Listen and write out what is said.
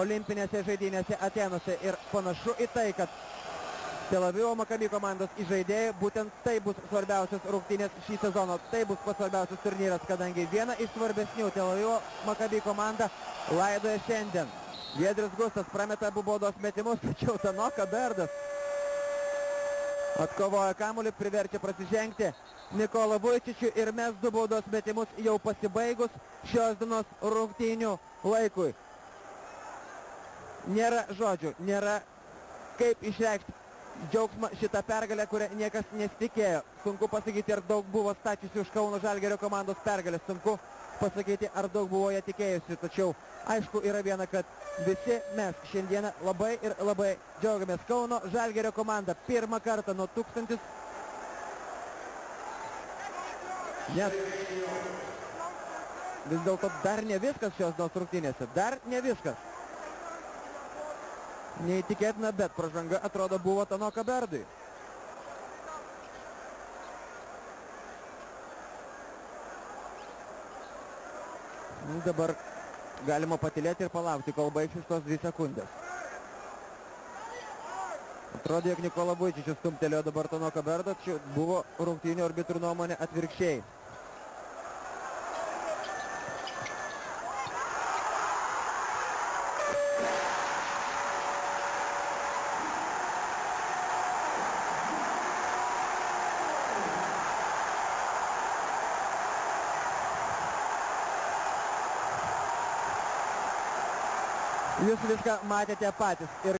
olimpinėse žaidynėse Atėnuose ir panašu į tai, kad Tel Avivo Maccabi komandos įžaidėjai būtent tai bus svarbiausios rungtynės šį sezoną. Tai bus pats svarbiausias turnyras, kadangi viena iš svarbesnių Tel Avivo Maccabi komanda laidoja šiandien. Giedrius Gustas prameta abu baudos metimus, tačiau Tanoka Berdas atkovoja kamuolį, priverčia prasižengti Nikolą Vujčičių ir mes du baudos metimus jau pasibaigus šios dienos rungtynių laikui. Nėra žodžių, nėra kaip išreikšti džiaugsmą šitą pergalę, kurią niekas nesitikėjo. Sunku pasakyti, ar daug buvo stačiusi už Kauno Žalgirio komandos pergalės. Sunku pasakyti, ar daug buvo ją tikėjusi. Tačiau aišku yra viena, kad visi mes šiandieną labai ir labai džiaugiamės. Kauno Žalgirio komanda pirmą kartą nuo 1000. Nes vis dėlto dar ne viskas šios dienos rungtynėse. Dar ne viskas. Neįtikėtina, bet pražanga atrodo buvo Tanoka Berdui. Dabar galima patylėti ir palaukti, kol baigsis tos 2 sekundės. Atrodo, jog Nikola Vujčičius stumtelėjo dabar Tanoka Berdą, tačiau buvo rungtynių arbitrų nuomonė atvirkščiai. Jūs viską matėte patys. Ir